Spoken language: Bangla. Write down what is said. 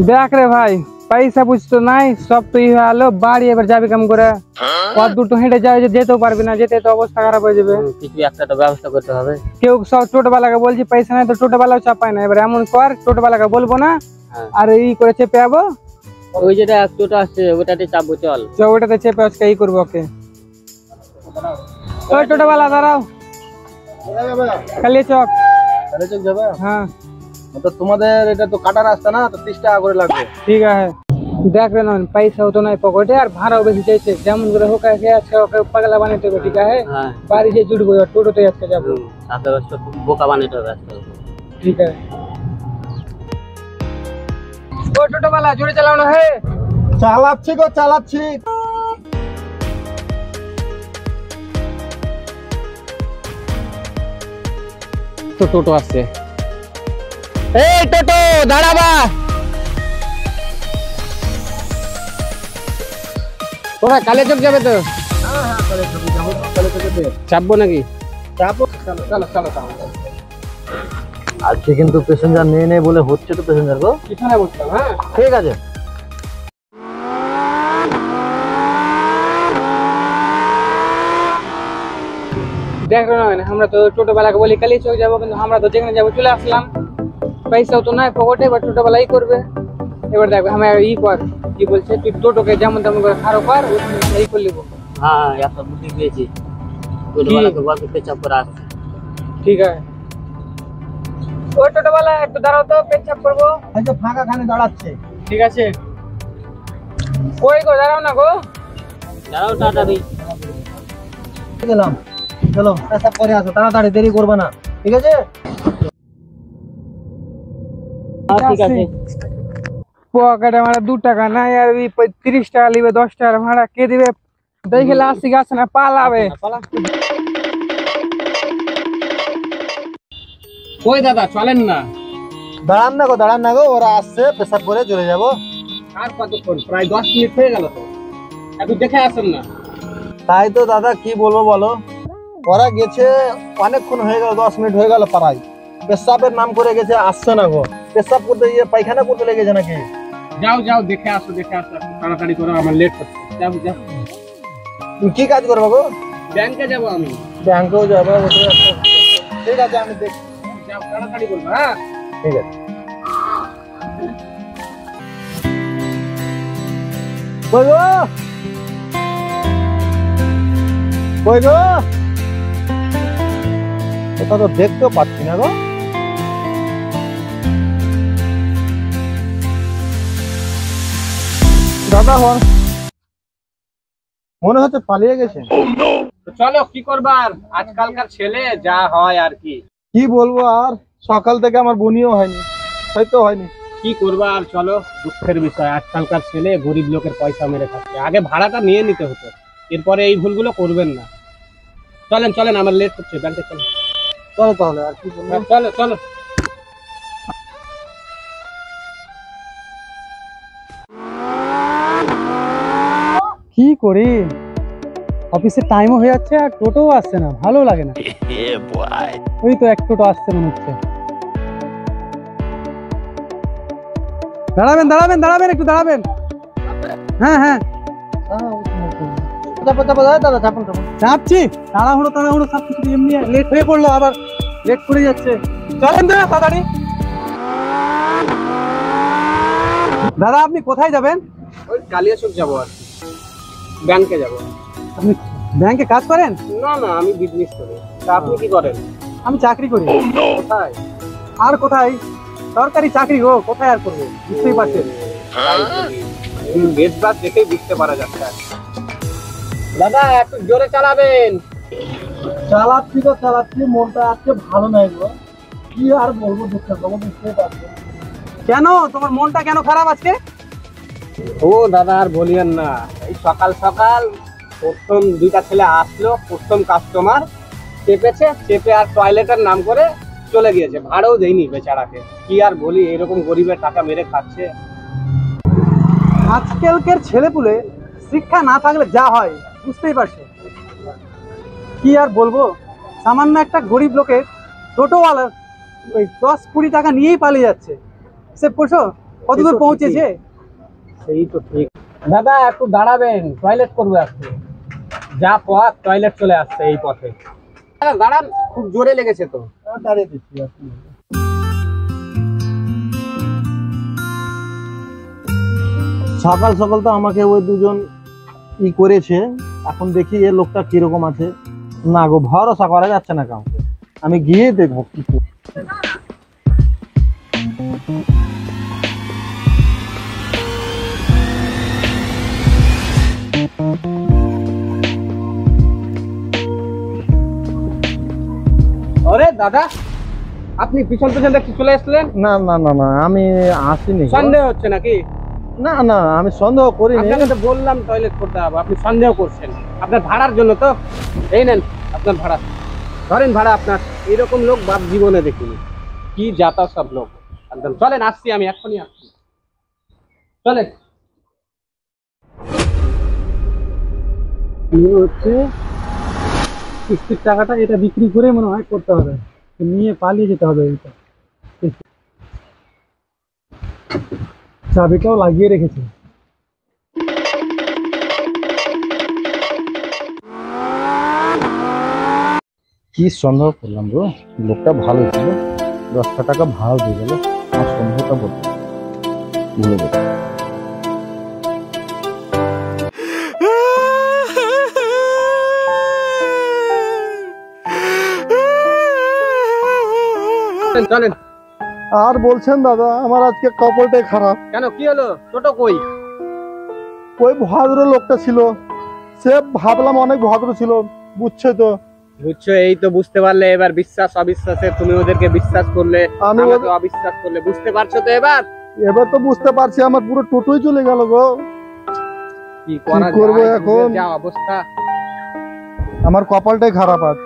দেখ রে ভাই, পয়সা বুঝতো নাই, সব তো ইয়ে হলো। বাড়ি এবার যাবি কেমন করে? কত দূর তো হেঁটে যাবে, যেতেও পারবি না, যেতে তো অবস্থা খারাপ হয়ে যাবে। কিছু একটা তো ব্যবস্থা করতে হবে। কেউ সব টোটোওয়ালাকে বলছি পয়সা নাই, তো টোটোওয়ালাও চাপায় না। এবার এমন কর, টোটোওয়ালাকে বলবো না আর এই করে চেপে যাবো। ওই যেটা টোটো আসছে ওটাতে চাপবো, চল ওটাতে চেপে আজকে এই করবো। ওকে ওই টোটোওয়ালা দাঁড়াও, কালিয়া চক। কালিয়া চক যাবে? হ্যাঁ তো তোমাদের এটা তো কাটা রাস্তা না, তো 30 টাকা করে লাগবে। ঠিক আছে। দেখ রে নন, পয়সাও তো নাই পকেটে আর ভাড়াও বেশি চাইছে। যেমন করে হোক আজকে ওকে পাগলা বানাতে হবে। ঠিক আছে, বাড়ি যে জুটবো, টোটোতে আজকে যাবো। বোকা বানাতে হবে আজকে। ঠিক আছে। ও টোটোওয়ালা, জোরে চালাও না। হে চালাচ্ছি গো, চালাচ্ছি। তো টোটো আসছে। এই টোটো দাঁড়াবা। ওরা কালিয়া চক যাবে তো? হ্যাঁ হ্যাঁ, কালিয়া চক যাবো। কালিয়া চকে চাপবো নাকি? চাপো। চলো চলো চলো চলো। আজকে কিন্তু প্যাসেঞ্জার নেই বলে হচ্ছে তো প্যাসেঞ্জার গো। পিছনে বসতাম। হ্যাঁ ঠিক আছে। দেখ না, আমরা তো টোটোওয়ালাকে বলি কালিয়া চক যাবো, কিন্তু আমরা তো যেখানে যাবো চলে আসলাম। পয়সাও তো নাই পকেটে, এবার টোটোওয়ালাই করবে। এবার দেখবে আমি ই কর, কি বলছে, তুই টোটোকে যেমন তেমন করে খারো কর, এই করে নিবো। হ্যাঁ একটা বুদ্ধি পেয়েছি, টোটোওয়ালাকে বলতে পেছাব করে আসছে। ঠিক আছে। ওই টোটোওয়ালা একটু দাঁড়াও তো, পেছাব করবো। এই যে ফাঁকা খানে দাঁড়াচ্ছে। ঠিক আছে। কই গো, দাঁড়াও না গো। দাঁড়াও তাড়াতাড়ি। গেলাম, চলো পেছাব করে আসো, তাড়াতাড়ি, দেরি করবে না। ঠিক আছে? ঠিক আছে। পকেটে আমার 2 টাকা নাই, আর 30 টাকা নিবে, 10 টাকা ভাড়া কে দিবে? দেখে লাস্ট গাছ না পালাবে। কই দাদা, চলেন না। দাঁড়ান না গো, ওরা আসছে, পেশাব করে চলে যাবো। আর কতক্ষণ? প্রায় 10 মিনিট হয়ে গেল তো, একটু দেখে আসেন না। তাই তো দাদা, কি বলবো বলো, ওরা গেছে অনেকক্ষণ হয়ে গেল, 10 মিনিট হয়ে গেল প্রায়। পেশাবের নাম করে গেছে, আসছে না গো। পেশাব করতে গিয়ে পায়খানা করতে লেগেছে নাকি? যাও যাও, দেখে আসো একটু তাড়াতাড়ি করো, আমার লেট হচ্ছে। যাও যাও। তুমি কি কাজ করবো গো? ব্যাংকে যাবো আমি। ব্যাংকেও যাবো? ঠিক আছে, আমি দেখি। যাও, তাড়াতাড়ি করবো। হ্যাঁ ঠিক আছে। কই গো, কই গো, এটা তো দেখতেও পাচ্ছি না গো। দাদা মনে হচ্ছে পালিয়ে গেছে। চলো, কি করবার, আজকালকার ছেলে যা হয় আর কি। কি বলবো, আর সকাল থেকে আমার বনিও হয়নি, হয়তো হয়নি। কি করবা আর, চলো, দুঃখের বিষয়। আজকালকার ছেলে গরিব লোকের পয়সা মেরে খাচ্ছে। আগে ভাড়াটা নিয়ে নিতে হতো, এরপরে এই ভুলগুলো করবেন না। চলেন চলেন, আমার লেট হচ্ছে, ব্যাংকে চলেন। চলো তাহলে, আর কি বলবো। চলো চলো। কি করি, অফিসের টাইমও হয়ে যাচ্ছে আর টোটোও আসছে না, ভালো লাগে না। ওই তো এক টোটো আসছে মনে হচ্ছে। দাঁড়াবেন দাঁড়াবেন দাঁড়াবেন, একটু দাঁড়াবেন। হ্যাঁ হ্যাঁ দাদা চাপুন চাপুন। চাপছি, তাড়াহুড়ো সব কিছু এমনি লেট হয়ে পড়লো, আবার লেট করে যাচ্ছে। চলেন তো তাড়াতাড়ি। দাদা আপনি কোথায় যাবেন? ওই কালিয়া চক যাবো আর কি, ব্যাংকে যাবো। আপনি ব্যাংকে কাজ করেন? না না, আমি বিজনেস করি। তা আপনি কি করেন? আমি চাকরি করি। কোথায়? আর কোথায়, সরকারি চাকরি গো, কোথায় আর করবো, বুঝতেই পারছেন। বেশ বাদ দেখেই বুঝতে পারা যাচ্ছে। দাদা একটু জোরে চালাবেন। চালাচ্ছি, মনটা আজকে ভালো নাই গো। কি আর বলবো, দুঃখের খবর, বুঝতেই পারছো। কেন তোমার মনটা কেন খারাপ আজকে? ও দাদা আর বলিয়েন না, এই সকাল সকাল প্রথম 2টা ছেলে আসলো, প্রথম কাস্টমার চেপে আর টয়লেটের নাম করে চলে গিয়েছে, ভাড়াও দেয়নি বেচারাকে। কি আর বলি, এরকম গরিবের টাকা মেরে খাচ্ছে। আজকালকার ছেলেপুলে শিক্ষা না থাকলে যা হয় বুঝতেই পারছো। কি আর বলবো, সামান্য একটা গরিব লোকের টোটোওয়ালার ওই 10-20 টাকা নিয়েই পালিয়ে যাচ্ছে। সে পোষো কতদূর পৌঁছেছে? সেই তো ঠিক। দাদা একটু দাঁড়াবেন, টয়লেট করবো একটু। যা পথ টয়লেট চলে আসছে এই পথে। দাদা দাঁড়ান, খুব জোরে লেগেছে তো। দাঁড়িয়ে দিচ্ছি। সকাল সকাল তো আমাকে ওই দুজন করেছে, এখন দেখি এ লোকটা কিরকম আছে। না গো, ভরসা করা যাচ্ছে না কাউকে, আমি গিয়ে দেখবো কি করে। আরে দাদা, আপনি পিছন পিছন দেখতে চলে আসলেন? না না না না, আমি আসিনি গো। সন্দেহ হচ্ছে নাকি? না না, আমি সন্দেহ করিনি। আপনাকে তো বললাম টয়লেট করতে হবে, আপনি সন্দেহ করছেন। আপনার ভাড়ার জন্য তো। এই নেন আপনার ভাড়া, ধরেন ভাড়া আপনার। এইরকম লোক বাপ জীবনে দেখিনি। কি যাতা সব লোক। একদম চলেন, আসছি আমি, এক্ষুনি আসছি। চলেন। হচ্ছে কিস্তির টাকাটা এটা বিক্রি করে মনে হয় করতে হবে, নিয়ে পালিয়ে যেতে হবে। এটা চাবিটাও লাগিয়ে রেখেছে। কি সন্দেহ করলাম গো, লোকটা ভালো ছিল, 10টা টাকা ভাড়া দিয়ে গেল, আমার সন্দেহটা বলতে ভুলে গেছে। চলেন। আর বলছেন দাদা, আমার আজকে কপালটাই খারাপ। কেন, কি হলো? টোটো কই? ওই ভদ্র লোকটা ছিল, সে ভাবলাম অনেক ভদ্র ছিল, বুঝছে তো। বুঝছো, এই তো বুঝতে পারলে এবার। বিশ্বাস অবিশ্বাসে তুমি ওদেরকে বিশ্বাস করলে, আমি আমাকে অবিশ্বাস করলে। বুঝতে পারছো তো এবার? এবার তো বুঝতে পারছি, আমার পুরো টোটোই চলে গেল গো। কি করা করবো যায়, এখন? যা অবস্থা। আমার কপালটাই খারাপ আজ।